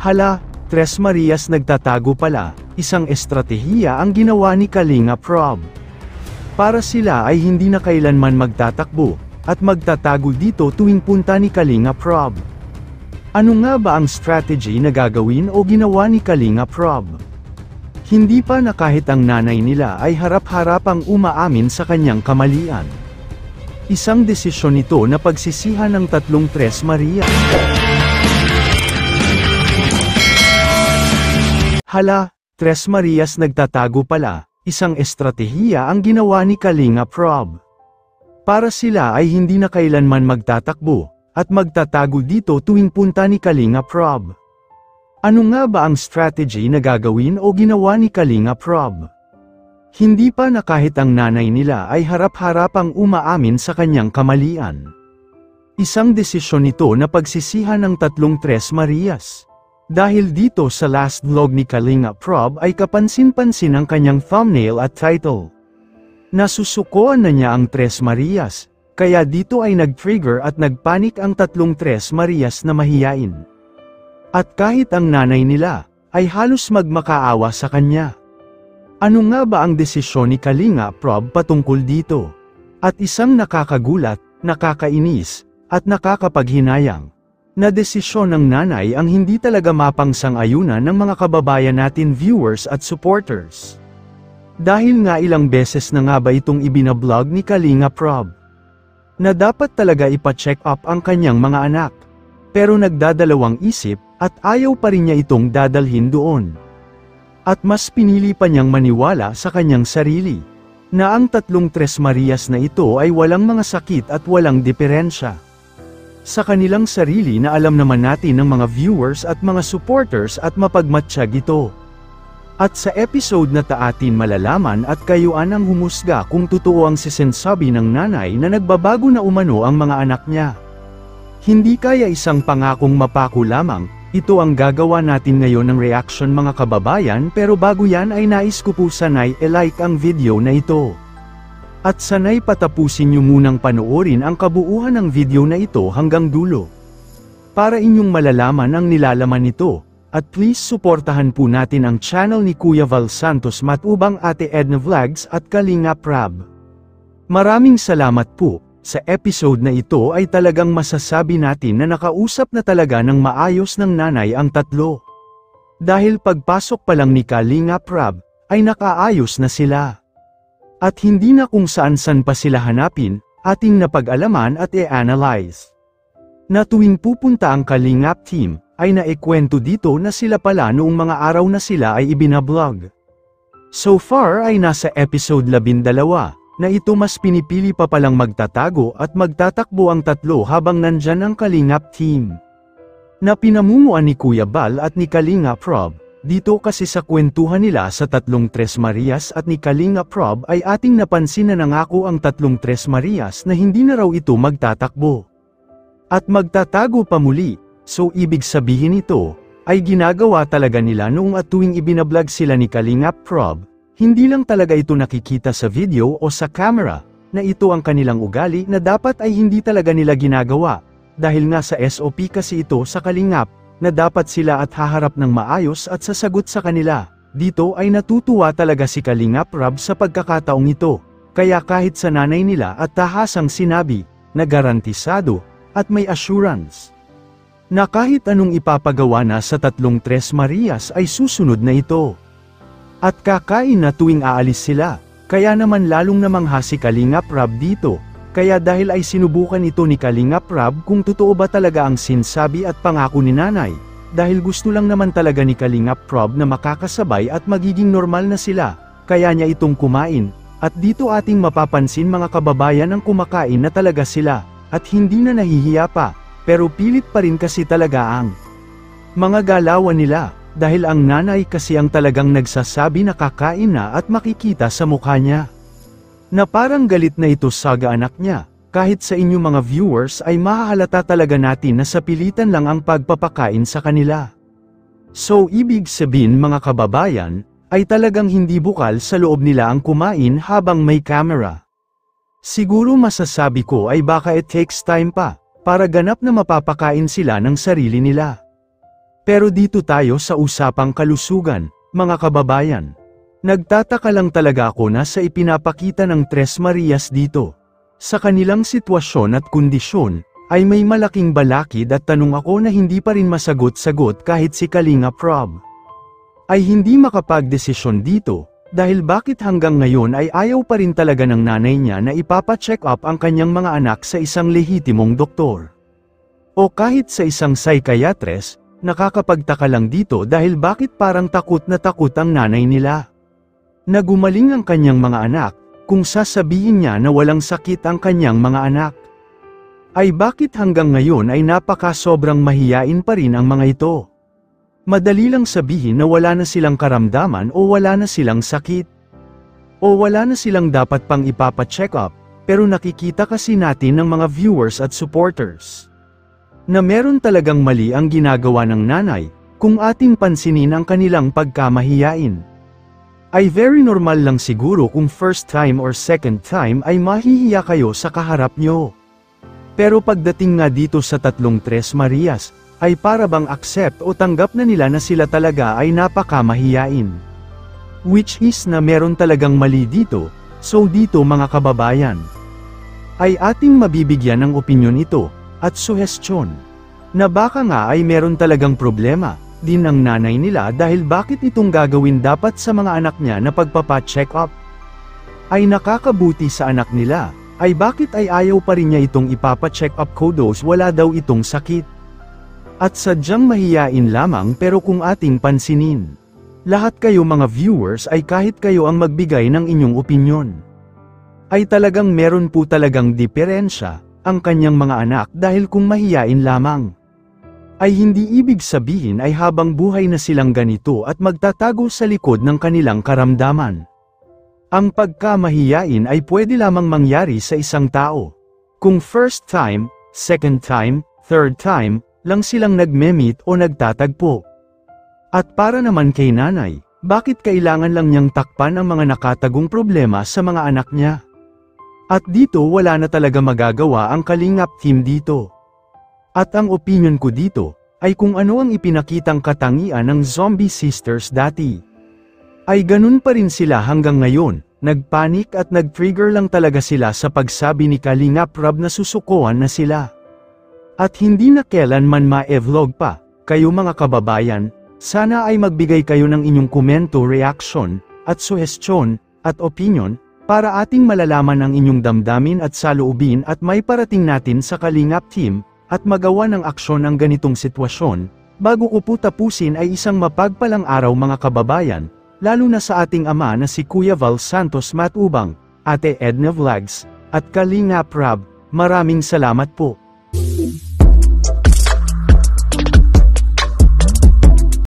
Hala, Tres Marias nagtatago pala, isang estratehiya ang ginawa ni Kalingap Rob. Para sila ay hindi na kailanman magtatakbo, at magtatago dito tuwing punta ni Kalingap Rob. Ano nga ba ang strategy na gagawin o ginawa ni Kalingap Rob? Hindi pa na kahit ang nanay nila ay harap-harapang umaamin sa kanyang kamalian. Isang desisyon ito na pagsisihan ng tatlong Tres Marias. Hala, Tres Marias nagtatago pala, isang estratehiya ang ginawa ni Kalingap Rob. Para sila ay hindi na kailanman magtatakbo, at magtatago dito tuwing punta ni Kalingap Rob. Ano nga ba ang strategy na gagawin o ginawa ni Kalingap Rob? Hindi pa na kahit ang nanay nila ay harap-harapang umaamin sa kanyang kamalian. Isang desisyon ito na pagsisihan ng tatlong Tres Marias. Dahil dito sa last vlog ni Kalingap Rob ay kapansin-pansin ang kanyang thumbnail at title. Nasusukoan na niya ang Tres Marias, kaya dito ay nag-trigger at nagpanik ang tatlong Tres Marias na mahiyain. At kahit ang nanay nila, ay halos magmakaawa sa kanya. Ano nga ba ang desisyon ni Kalingap Rob patungkol dito? At isang nakakagulat, nakakainis, at nakakapaghinayang na desisyon ng nanay ang hindi talaga mapangsang-ayunan ng mga kababayan natin viewers at supporters. Dahil nga ilang beses na nga ba itong ibinablog ni Kalingap Rob na dapat talaga ipa-check up ang kanyang mga anak. Pero nagdadalawang isip, at ayaw pa rin niya itong dadalhin doon. At mas pinili pa niyang maniwala sa kanyang sarili, na ang tatlong Tres Marias na ito ay walang mga sakit at walang diferensya sa kanilang sarili na alam naman natin ng mga viewers at mga supporters at mapagmatsyag ito. At sa episode na atin malalaman at kayuan ang humusga kung totoo ang sinasabi ng nanay na nagbabago na umano ang mga anak niya. Hindi kaya isang pangakong mapako lamang, ito ang gagawa natin ngayon ng reaction mga kababayan, pero bago yan ay nais ko po sanay i-like ang video na ito. At sanay patapusin nyo munang panoorin ang kabuuan ng video na ito hanggang dulo, para inyong malalaman ang nilalaman nito. At please suportahan po natin ang channel ni Kuya Val Santos Matubang, Ate Edna Vlogs at Kalingap Rob. Maraming salamat po. Sa episode na ito ay talagang masasabi natin na nakausap na talaga ng maayos ng nanay ang tatlo. Dahil pagpasok pa lang ni Kalingap Rob, ay nakaayos na sila. At hindi na kung saan-san pa sila hanapin, ating napag-alaman at i-analyze. Na tuwing pupunta ang Kalingap team, ay naikwento dito na sila pala noong mga araw na sila ay ibinablog. So far ay nasa episode 12, na ito mas pinipili pa palang magtatago at magtatakbo ang tatlo habang nandyan ang Kalingap team. Na pinamumuan ni Kuya Bal at ni Kalingap Rob. Dito kasi sa kwentuhan nila sa tatlong Tres Marias at ni Kalingap Rob ay ating napansin na nangako ang tatlong Tres Marias na hindi na raw ito magtatakbo at magtatago pa muli. So ibig sabihin ito, ay ginagawa talaga nila noong at tuwing ibinablog sila ni Kalingap Rob, hindi lang talaga ito nakikita sa video o sa camera, na ito ang kanilang ugali na dapat ay hindi talaga nila ginagawa, dahil nga sa SOP kasi ito sa Kalingap, na dapat sila at haharap ng maayos at sasagot sa kanila. Dito ay natutuwa talaga si Kalingap Rob sa pagkakataong ito, kaya kahit sa nanay nila at tahasang sinabi, na garantisado, at may assurance, na kahit anong ipapagawa na sa tatlong Tres Marias ay susunod na ito. At kakain na tuwing aalis sila, kaya naman lalong namangha si Kalingap Rob dito, kaya dahil ay sinubukan ito ni Kalingap Rob kung totoo ba talaga ang sinasabi at pangako ni nanay, dahil gusto lang naman talaga ni Kalingap Rob na makakasabay at magiging normal na sila, kaya niya itong kumain, at dito ating mapapansin mga kababayan ang kumakain na talaga sila, at hindi na nahihiya pa. Pero pilit pa rin kasi talaga ang mga galawan nila, dahil ang nanay kasi ang talagang nagsasabi na kakain na at makikita sa mukha niya na parang galit na ito sa anak niya. Kahit sa inyo mga viewers ay mahahalata talaga natin na sa pilitan lang ang pagpapakain sa kanila. So ibig sabihin mga kababayan, ay talagang hindi bukal sa loob nila ang kumain habang may camera. Siguro masasabi ko ay baka it takes time pa, para ganap na mapapakain sila ng sarili nila. Pero dito tayo sa usapang kalusugan, mga kababayan. Nagtataka lang talaga ako na sa ipinapakita ng Tres Marias dito. Sa kanilang sitwasyon at kondisyon, ay may malaking balakid at tanong ako na hindi pa rin masagot-sagot kahit si Kalingap Rob ay hindi makapagdesisyon dito, dahil bakit hanggang ngayon ay ayaw pa rin talaga ng nanay niya na ipapa-check up ang kanyang mga anak sa isang lehitimong doktor. O kahit sa isang psychiatrist, nakakapagtaka lang dito dahil bakit parang takot na takot ang nanay nila. Nagumaling ang kanyang mga anak, kung sasabihin niya na walang sakit ang kanyang mga anak. Ay bakit hanggang ngayon ay napaka-sobrang mahiyain pa rin ang mga ito? Madali lang sabihin na wala na silang karamdaman o wala na silang sakit. O wala na silang dapat pang ipapa-check up, pero nakikita kasi natin ng mga viewers at supporters na meron talagang mali ang ginagawa ng nanay, kung ating pansinin ang kanilang pagkamahiyain. Ay very normal lang siguro kung first time or second time ay mahihiya kayo sa kaharap nyo. Pero pagdating nga dito sa tatlong Tres Marias, ay para bang accept o tanggap na nila na sila talaga ay napakamahiyain. Which is na meron talagang mali dito, so dito mga kababayan, ay ating mabibigyan ng opinyon ito, at suhestyon, na baka nga ay meron talagang problema, din ang nanay nila dahil bakit itong gagawin dapat sa mga anak niya na pagpapa-check up. Ay nakakabuti sa anak nila, ay bakit ay ayaw pa rin niya itong ipapa-check up kudos wala daw itong sakit. At sadyang mahiyain lamang pero kung ating pansinin, lahat kayo mga viewers ay kahit kayo ang magbigay ng inyong opinyon, ay talagang meron po talagang diferensya, ang kanyang mga anak dahil kung mahiyain lamang, ay hindi ibig sabihin ay habang buhay na silang ganito at magtatago sa likod ng kanilang karamdaman. Ang pagkamahiyain ay pwede lamang mangyari sa isang tao, kung first time, second time, third time, lang silang nagme-meet o nagtatagpo. At para naman kay nanay, bakit kailangan lang niyang takpan ang mga nakatagong problema sa mga anak niya? At dito wala na talaga magagawa ang Kalingap team dito. At ang opinion ko dito, ay kung ano ang ipinakitang katangian ng Zombie Sisters dati. Ay ganun pa rin sila hanggang ngayon, nagpanik at nag-trigger lang talaga sila sa pagsabi ni Kalingap Rob na susukuan na sila. At hindi na kailanman ma-vlog pa, kayo mga kababayan, sana ay magbigay kayo ng inyong komento, reaction, at suhestyon, at opinion, para ating malalaman ang inyong damdamin at saloobin at may parating natin sa Kalingap team, at magawa ng aksyon ang ganitong sitwasyon. Bago ko po tapusin ay isang mapagpalang araw mga kababayan, lalo na sa ating ama na si Kuya Val Santos Matubang, Ate Edna Vlogs, at Kalingap Rob, maraming salamat po.